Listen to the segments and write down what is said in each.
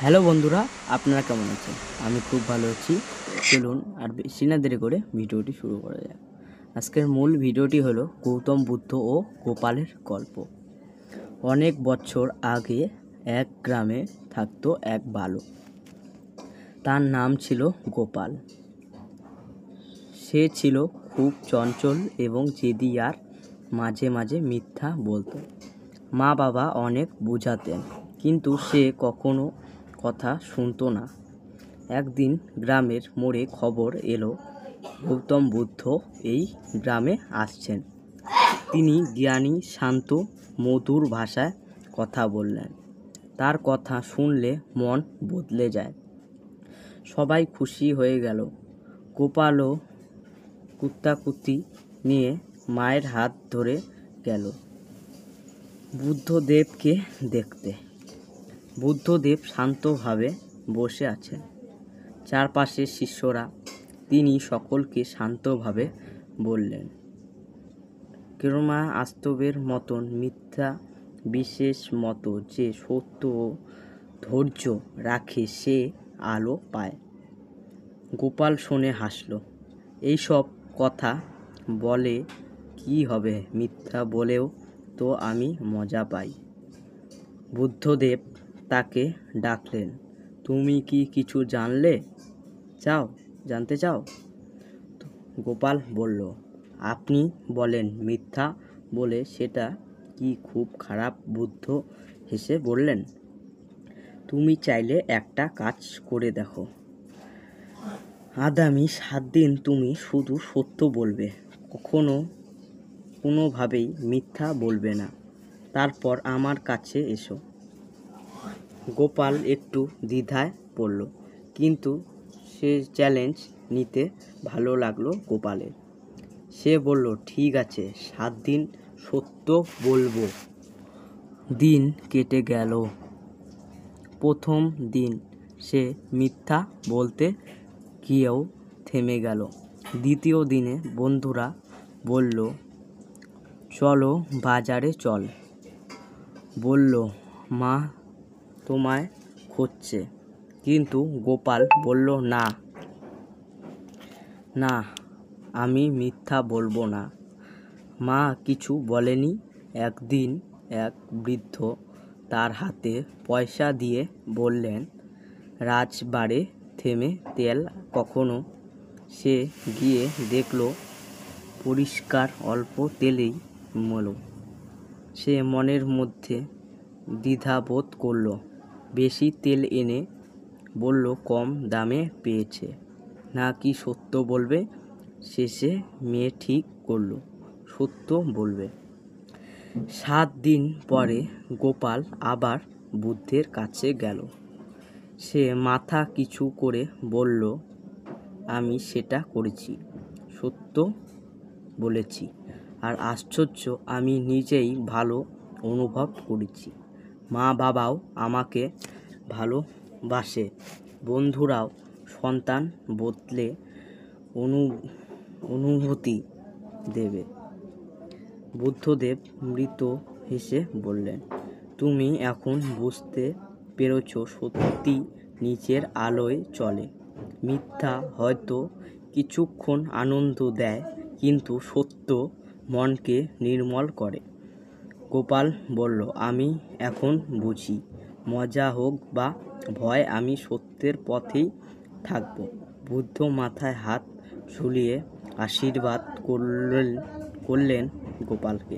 Hello বন্ধুরা, আপনারা কেমন আছেন? আমি খুব ভালো আছি। চলুন আর বেশি না দেরি করে ভিডিওটি শুরু করা যাক। আজকের মূল ভিডিওটি হলো গৌতম বুদ্ধ ও গোপালের গল্প। অনেক বছর আগে এক গ্রামে থাকতো এক বালক। তার নাম ছিল গোপাল। সে ছিল খুব চঞ্চল এবং জেদি, আর মাঝে মাঝে মিথ্যা বলতো। মা বাবা অনেক বোঝাতেন, কিন্তু সে কখনো কথা শুনতো না। একদিন গ্রামের মোড়ে খবর এলো গৌতম বুদ্ধ এই গ্রামে আসছেন। তিনি জ্ঞানী, শান্ত, মধুর ভাষায় কথা বললেন। তার কথা শুনলে মন বদলে যায়। সবাই খুশি হয়ে গেল। গোপালও কুত্তাকুতি নিয়ে মায়ের হাত ধরে গেল বুদ্ধদেবকে দেখতে। বুদ্ধদেব শান্তভাবে বসে আছেন, চারপাশে শিষ্যরা। তিনি সকলকে শান্তভাবে বললেন, কেরমা আস্তবের মতন মিথ্যা বিশেষ মতো যে সত্য ও ধৈর্য রাখে সে আলো পায়। গোপাল শুনে হাসল। এইসব কথা বলে কি হবে? মিথ্যা বলেও তো আমি মজা পাই। বুদ্ধদেব তাকে ডাকলেন, তুমি কি কিছু জানতে চাও? গোপাল বলল, আপনি বলেন, মিথ্যা বলে সেটা কি খুব খারাপ? বুদ্ধ হেসে বললেন, তুমি চাইলে একটা কাজ করে দেখো। আগামী 7 দিন তুমি শুধু সত্য বলবে, কোনোভাবেই মিথ্যা বলবে না। তারপর আমার কাছে এসো। গোপাল একটু দ্বিধায় পড়ল, কিন্তু সে চ্যালেঞ্জ নিতে ভালো লাগলো গোপালের। সে বলল, ঠিক আছে, 7 দিন সত্য বলবো। দিন কেটে গেল। প্রথম দিন সে মিথ্যা বলতে গিয়েও থেমে গেল। দ্বিতীয় দিনে বন্ধুরা বলল, চলো বাজারে চল। বলল, মা তোমায় খুঁজছে। কিন্তু গোপাল বলল, না, আমি মিথ্যা বলবো না। মা কিছু বলেনি। একদিন এক বৃদ্ধ তার হাতে পয়সা দিয়ে বললেন, রাজবাড়ে থেমে তেল কখনো? সে গিয়ে দেখল পরিষ্কার অল্প তেলেই মলো। সে মনের মধ্যে দ্বিধাবোধ করল। বেশি তেল এনে বলল, কম দামে পেয়েছে, নাকি সত্য বলবে? শেষে মেয়ে ঠিক করল সত্য বলবে। 7 দিন পরে গোপাল আবার বুদ্ধের কাছে গেল। সে মাথা কিছু করে বলল, আমি সেটা করেছি, সত্য বলেছি। আর আশ্চর্য, আমি নিজেই ভালো অনুভব করেছি। মা বাবাও আমাকে ভালোবাসে, বন্ধুরাও সন্তান বদলে অনুভূতি দেবে। বুদ্ধদেব মৃত হেসে বললেন, তুমি এখন বুঝতে পেরেছ, সত্যি নিচের আলোয় চলে। মিথ্যা হয়তো কিছুক্ষণ আনন্দ দেয়, কিন্তু সত্য মনকে নির্মল করে। গোপাল বলল, আমি এখন বুঝি, মজা হোক বা ভয়, আমি সত্যের পথেই থাকব। বুদ্ধ মাথায় হাত ঝুলিয়ে আশীর্বাদ করলেন গোপালকে।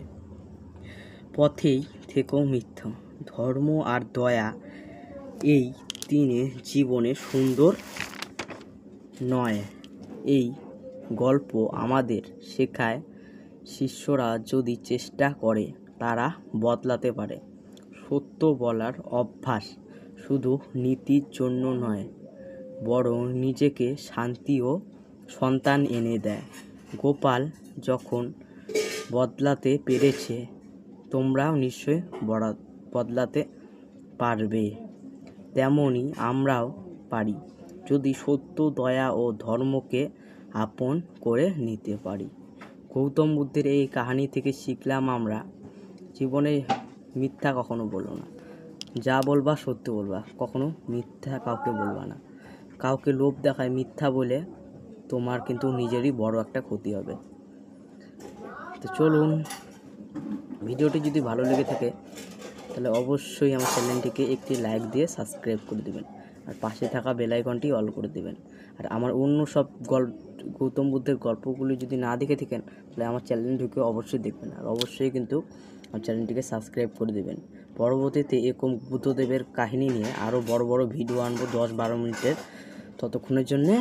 পথেই থেকো মিথ্যা, ধর্ম আর দয়া, এই তিনে জীবনে সুন্দর নয়। এই গল্প আমাদের শেখায়, শিষ্যরা যদি চেষ্টা করে তারা বদলাতে পারে। সত্য বলার অভ্যাস শুধু নীতির জন্য নয়, বরং নিজেকে শান্তি ও সন্তান এনে দেয়। গোপাল যখন বদলাতে পেরেছে, তোমরাও নিশ্চয়ই বদলাতে পারবে। তেমনি আমরাও পারি, যদি সত্য, দয়া ও ধর্মকে আপন করে নিতে পারি। গৌতম বুদ্ধের এই কাহিনী থেকে শিখলাম আমরা, জীবনে মিথ্যা কখনো বলো না। যা বলবা সত্যি বলবা, কখনো মিথ্যা কাউকে বলবা না। কাউকে লোভ দেখায় মিথ্যা বলে তোমার কিন্তু নিজেরই বড় একটা ক্ষতি হবে। তো চলুন, ভিডিওটি যদি ভালো লেগে থাকে তাহলে অবশ্যই আমার চ্যানেলটিকে একটি লাইক দিয়ে সাবস্ক্রাইব করে দেবেন, আর পাশে থাকা বেল আইকনটি অল করে দেবেন। আর আমার অন্য সব গৌতম বুদ্ধের গল্পগুলি যদি না দেখে থাকেন তাহলে আমার চ্যানেলটিকে অবশ্যই দেখবেন, আর অবশ্যই কিন্তু আমার চ্যানেলটিকে সাবস্ক্রাইব করে দেবেন। পরবর্তীতে এরকম বুদ্ধদেবের কাহিনী নিয়ে আরও বড় বড় ভিডিও আনবো 10-12 মিনিটের। ততক্ষণের জন্যে